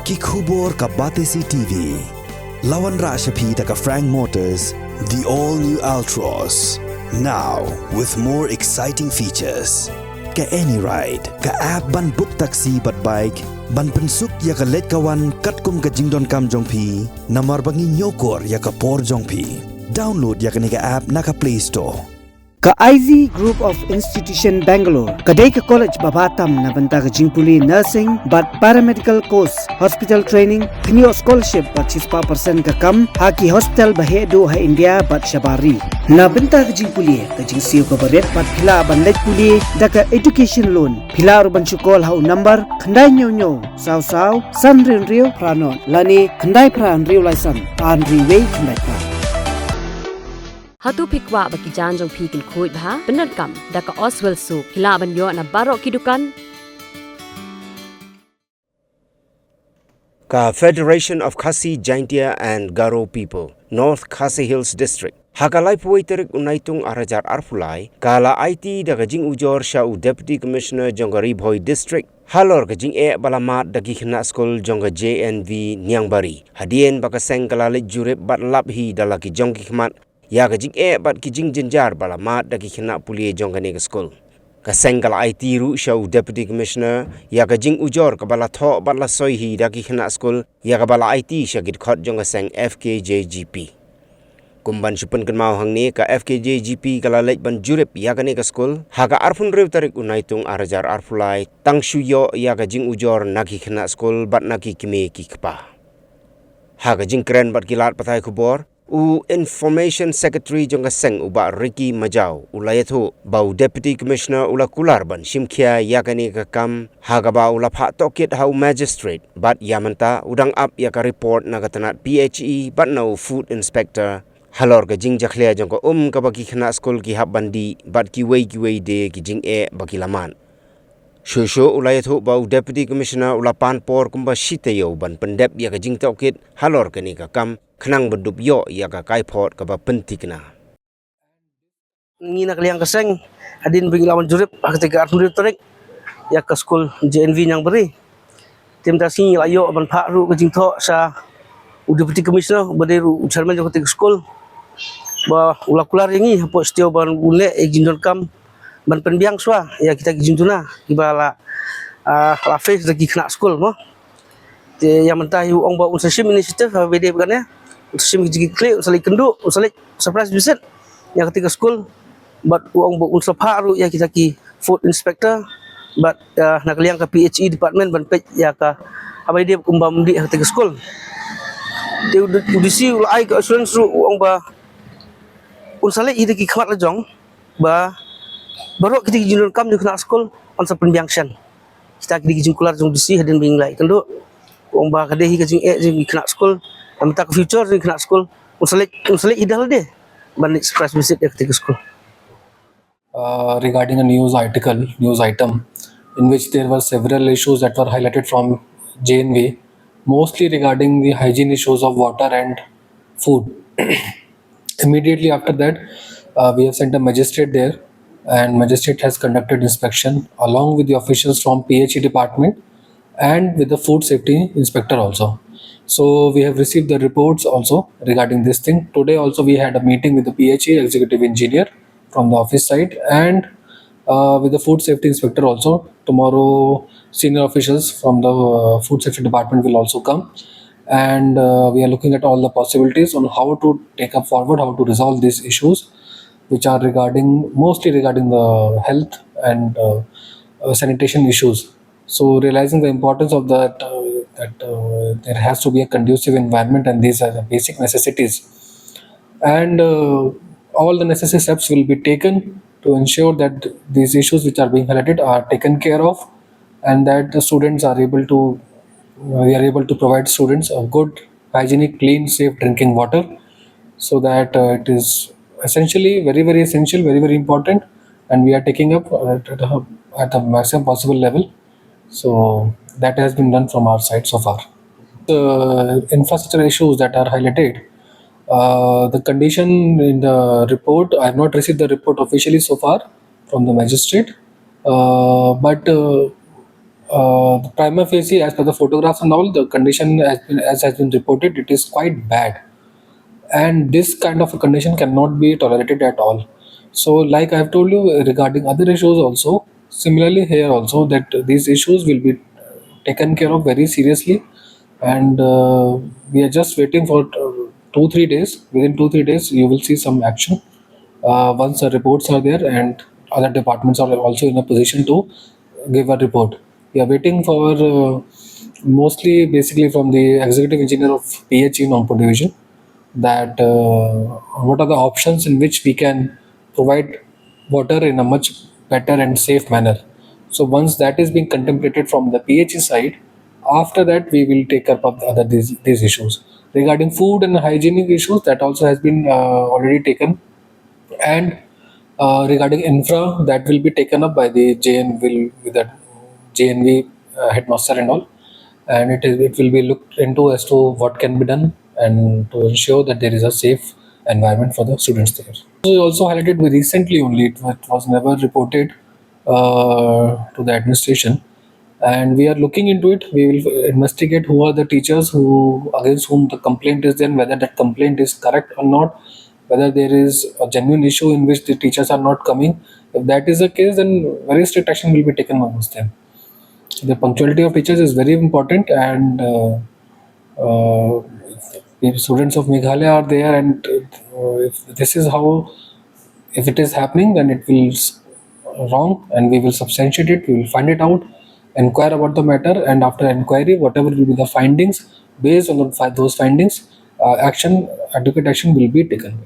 Kikhubor ka Batesi TV. Lawan Rashapi taka Frank Motors, the all-new Altros. Now, with more exciting features. Ka any ride, ka app ban book taxi bat bike, ban pensuk ya ka let kawan katkum ka jingdon kam jongpi, namar bangi nyokor ya ka por jongpi. Download ya ka nika app naka Play Store. Ka IZ Group of Institution Bangalore, kadai ka college babatam na banta ka jingpuli nursing but paramedical course, hospital training, Kniyo scholarship but 6% ka kam, haki hospital bahedo ha India but shabari. Na banta ka jingpuli ka jingsiyo ka baret but pila ban let puli da ka education loan. Pila ban chukol ha number khandai nyo saw san rio pranon lani khandai pran rio laisan an riway khandai pra. Hatu pikwa baki janjong pikin kuit bha benar kam daka Oswell su hila ban yo na barok kidukan Ka Federation of Khasi, Jaintia and Garo People, North Khasi Hills District. Hakalai puai terik unaitung arajar arfulai, kala IT daga jing ujor syau Deputy Commissioner Ñiangbari Boy District. Halor ka jing balamat dagi Khynnah Skul jongga JNV Ñiangbari. Hadien baka seng kalalit jurip bat labhi dalaki jongki khmat. Ya ka jing bat ki jing jenjar balamat dagi Khynnah pulie jongga nega Skul. Ka seng kala IT ru syau Deputy Commissioner ya ka jing ujor ka bala tho bat la soihi dagi Khynnah Skul ya ka bala IT syagit khot jongga seng FKJGP. Kumban syupen kenmau hang ni ka FKJGP kala lek ban jurip ya ka nega Skul ha ka arfun rew tarik unaitung arajar arfulai tang syuyo ya ka jing ujor nagi Khynnah Skul bat nagi kime ki kpa. Ha ka jing keren bat kilat patai khubor Information Secretary jongga seng uba Ricky Majau ulayathu bau Deputy Commissioner ula kular ban shimkhia yakani ka kam hagaba ula Phah Tohkit hau magistrate bat yamanta udang up yaka report na katanat PHE bat no food inspector halor ka jing jakhlia jongko ka baki Khynnah Skul ki hab bandi bat ki wei de ki jing baki laman. Shusho ulayathu bau Deputy Commissioner ula panpor kumba shitayo ban pendep yaka jing Tohkit halor ka ni ka kam khenang bendup yo ya ka kaipot ka ba pentikna ngina kaliang keseng hadin bagi lawan jurip ketika arfun tarik ya ke Skul JNV Ñiangbari tim tasi layo ban Phah ru ke jingtho sa Deputy Commissioner baderu chairman jo ketika Skul ba ulakular yangi hapo stio ban ule jindon kam ban penbiang swa ya kita jintuna gibala la face lagi Khynnah Skul mo yang mentah ong ba unsasim initiative BD bukan ya unsasim jigi klik usalik kenduk usalik surprise visit yang ketika Skul but ong ba unsap haru ya kita ki food inspector but nak liang ke PHE department ban pej ya ka abai dia kumbam di ketika Skul dia udisi ulai ke assurance ru ong ba unsalik ide ki khmat lajong ba baru kita jinun kam di Khynnah Skul on sa penbiangsan kita ki jingkular jong disi hadin binglai kenduk ong ba kadehi ka jing jing Khynnah Skul amta ka future jing Khynnah Skul usalik idal de ban express visit ya ketika Skul. Regarding a news item in which there were several issues that were highlighted from JNV, mostly regarding the hygiene issues of water and food. Immediately after that, we have sent a magistrate there, and magistrate has conducted inspection along with the officials from PHE department and with the food safety inspector also. So we have received the reports also regarding this thing. Today also we had a meeting with the PHE executive engineer from the office side and with the food safety inspector also. Tomorrow senior officials from the food safety department will also come, and we are looking at all the possibilities on how to take up forward, how to resolve these issues which are mostly regarding the health and sanitation issues. So realizing the importance of that there has to be a conducive environment and these are the basic necessities, and all the necessary steps will be taken to ensure that these issues which are being highlighted are taken care of, and that the students are able to we are able to provide students a good hygienic clean safe drinking water, so that it is essentially very essential, very important, and we are taking up at the maximum possible level. So that has been done from our side so far. The infrastructure issues that are highlighted, the condition in the report, I have not received the report officially so far from the magistrate, but The prima facie, as per the photographs and all, the condition has been reported, it is quite bad, and this kind of a condition cannot be tolerated at all. So, like I've told you regarding other issues also, similarly here also that these issues will be taken care of very seriously, and we are just waiting for 2 3 days. Within 2 3 days, you will see some action once the reports are there and other departments are also in a position to give a report. We are waiting for mostly basically from the executive engineer of PHE Nongpo division that what are the options in which we can provide water in a much better and safe manner. So once that is being contemplated from the PHE side, after that we will take up of the other these issues. Regarding food and hygienic issues, that also has been already taken, and regarding infra, that will be taken up by the JN with the JNV headmaster and all, and it will be looked into as to what can be done and to ensure that there is a safe environment for the students there. So we also highlighted recently only, it was never reported to the administration, and we are looking into it. We will investigate who are the teachers who against whom the complaint is there, whether that complaint is correct or not, whether there is a genuine issue in which the teachers are not coming. If that is the case, then very strict action will be taken against them. The punctuality of teachers is very important, and if students of Meghalaya are there, and if this is how, if it is happening, then it will wrong, and we will substantiate it. We will find it out, inquire about the matter, and after inquiry, whatever will be the findings, based on those findings, action, adequate action will be taken.